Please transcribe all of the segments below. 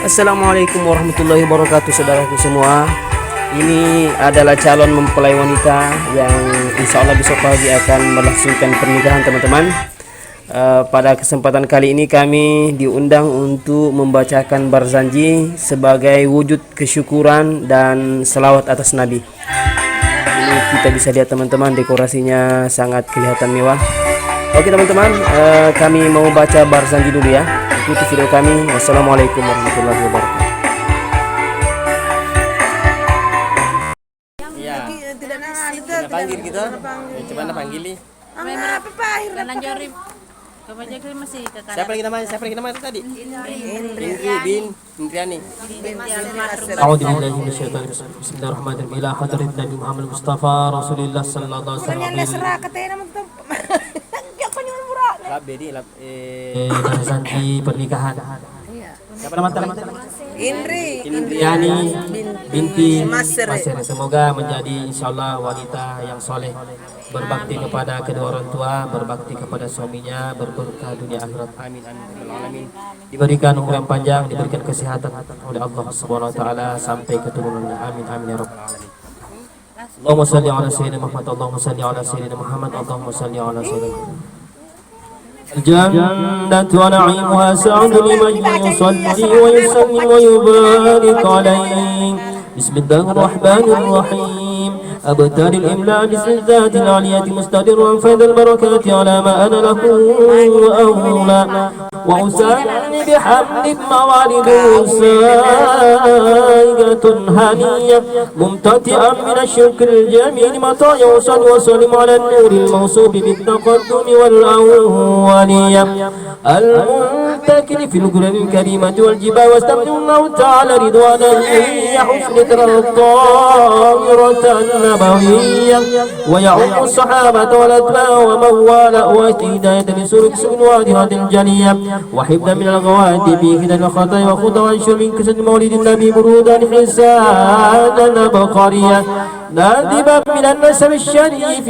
Assalamualaikum warahmatullahi wabarakatuh, saudaraku semua. Ini adalah calon mempelai wanita yang insya Allah besok pagi akan melangsungkan pernikahan, teman-teman. Pada kesempatan kali ini kami diundang untuk membacakan barzanji sebagai wujud kesyukuran dan selawat atas Nabi. Ini kita bisa lihat, teman-teman, dekorasinya sangat kelihatan mewah. Oke, teman-teman, kami mau baca barzanji dulu ya. Ikuti video kami. Wassalamualaikum warahmatullahi wabarakatuh. Iya. Tidak panggil kita. Coba anda panggil nih. Apa Pak? Jalan Jari. Kebaca masih ke kanan. Siapa lagi namanya tadi? Indri bin Indriani. A'udzu billahi minasyaitonir rajim. Bismillahirrahmanirrahim. Ila hadrat Nabi Muhammad Mustafa Rasulullah sallallahu alaihi wasallam. Barzanji pernikahan. Siapa nama teman? Indriani binti Masir. Semoga menjadi insyaallah wanita yang soleh, berbakti kepada kedua orang tua, berbakti kepada suaminya, berberkah dunia akhirat. Amin amin. Diberikan umur yang panjang, diberikan kesehatan oleh Allah Subhanahu wa taala sampai keturunannya. Amin amin ya rabbal alamin. Allahumma shalli ala sayyidina Muhammad, Allahumma shalli ala sayyidina Muhammad, Allahumma shalli ala sayyidina Muhammad. الجنة ونعيمها سعد لمن يصلي ويسلم ويبارك عليه. بسم الله الرحمن الرحيم. أبتل الإملاء باسم الذات العلية مستدرا فيض البركات على ما أنا له وأولى وأسامي بحمد موالد سائقة هنية ممتطئا من الشكر الجميل متى يوصل وسلم على النور الموصوف بالتقدم والأولية المنتكل في القرآن الكريمة والجبال واستمد الله تعالى رضوانا يحسن ترى الطاهرة النبوية ويعم الصحابة والأتباع ومن والاه وهداية لسلوك سبل واضحة الجلية وحفظا من الغوات في كتاب الخطايا وخطا وانشر من كسد مولد النبي برودا حسانا بقرية نادبا من النسب الشريف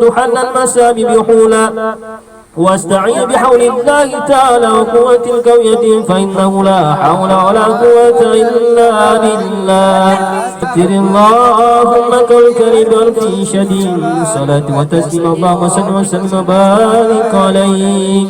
تحل المسام بحولا واستعين بحول الله تعالى وقوة القوية فإنه لا حول ولا قوة إلا بالله. اغفر اللهم كالكريم والفي شديد صلاة وتسليم اللهم صل وسلم وبارك عليه.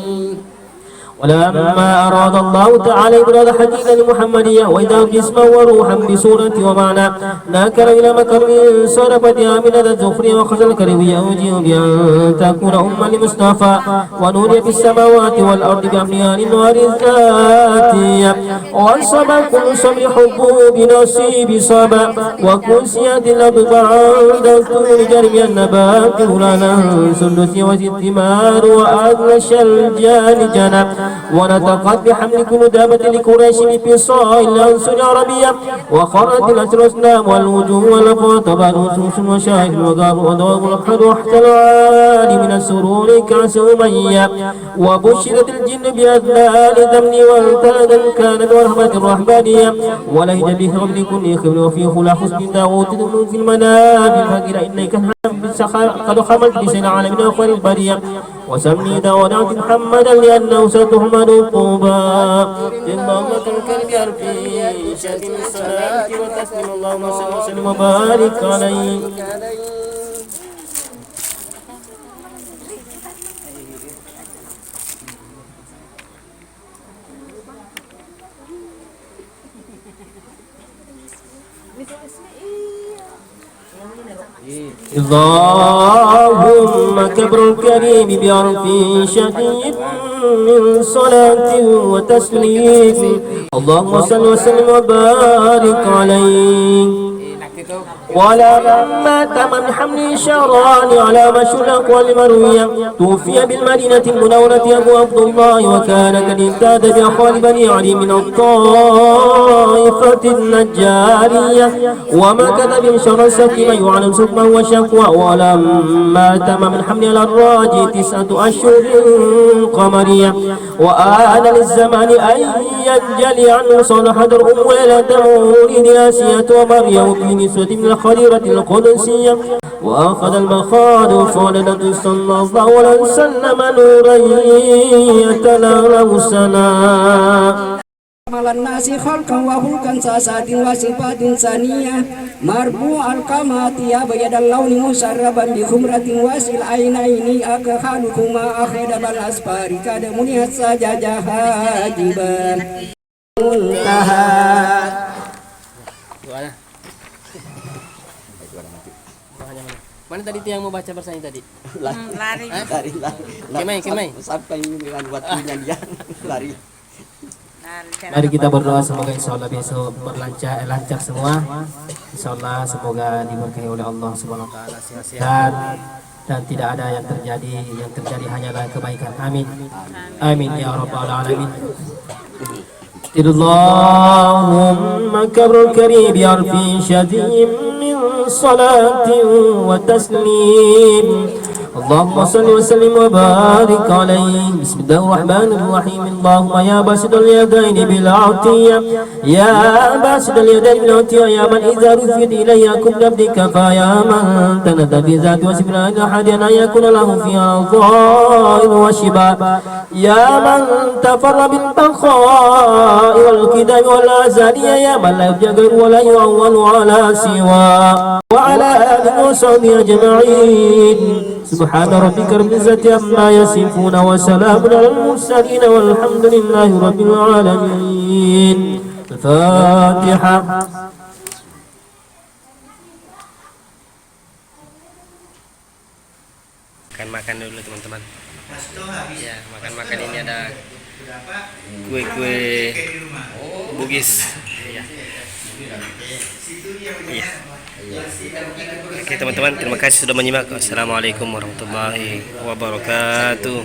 ولما أراد الله تعالى إبراز حديثا لمحمدية وإذا جسما وروحا بصورة ومعنى ناكل إلى مكر صرفتها من الزخرية وخزل الكروية أوجه بأن تكون أما لمصطفى ونوري في السماوات والأرض بأمنها للنوار الذاتية وانصبا كل صبر حبه بنصيب صبا وكسيت الأرض بعد طول جرم النبات ولانا سندس وزتمار وأغلش الجان جنب ونتقد بحمل كل دابة لقريش بفصاء الأنصر العربية وخرت الأسرسنام والوجوه والأفوات بعد وسوس وشاهد وغاب وضوء الأحد وحتى العالي من السرور كأس أمية وبشرت الجن بأذلال ذمن والتادا كانت ورحمة الرحمانية ولهج بحمل كل خبر وفي خلا حسن داوود في المنام الفقير إنك قد خملت بسن العالمين وخير البرية وسمي داود محمدا لأنه ستحمد الطوبى. اللهم كالكلب يرفي شد الصلاة وتسلم اللهم صل وسلم وبارك عليه. اللهم كبر الكريم بعرف شديد من صلاة وتسليم اللهم صل وسلم وبارك عليه. ولما تم حمل شهران على مشهور الأقوال المروية توفي بالمدينة المنورة أبو عبد الله وكان قد امتاز بأخوال بني علي من الطائفة النجارية ومكث بشر السكينة يعلم سكما وشكوى. ولما تم من حمل على الراجي 9 أشهر قمرية وآن للزمان أن ينجلي عنه صلح در ولد مولد آسية ومريم في نسوة من الخليرة القدسية وأخذ المخاض فولدت صلى الله عليه وسلم نورا يتلألأ سنا. akmalan nasi khalqan wa hulkan sasatin wa sifatin saniyah marbu al-kamati ya bayadal launi musarraban bi khumratin wasil ainaini akhaluhuma akhidabal asfari kada munihat saja hajiban muntaha. Mana tadi tuh yang mau baca bersanya tadi? Lari. Kemai. Sampai dengan waktunya dia lari. Mari kita berdoa semoga insya Allah besok lancar semua. Insya Allah semoga diberkahi oleh Allah Subhanahu Wa Taala sehat dan tidak ada yang terjadi hanyalah kebaikan. Amin. Amin ya rabbal alamin. اللهم كبر الكريم يرفي شديد من صلاة وتسليم اللهم صل وسلم وبارك عليه بسم الله الرحمن الرحيم اللهم يا باسط اليدين بالعطية يا باسط اليدين بالعطية يا من إذا رفعت إلي كل عبدك فيا من تنادى في ذات وسبحان أحد أن يكون له فيها ظاهر وشباب يا من تفر بالبقاء والكدام والأزانية يا من لا يبجر ولا يعول على سواه وعلى آله وصحبه أجمعين سبحان ربك رب العزة عما يصفون وسلام على المرسلين والحمد لله رب العالمين الفاتحة. Makan dulu teman-teman. Ya, makan ini ada kue-kue Bugis. Iya. Oke teman-teman, terima kasih sudah menyimak. Assalamualaikum warahmatullahi wabarakatuh.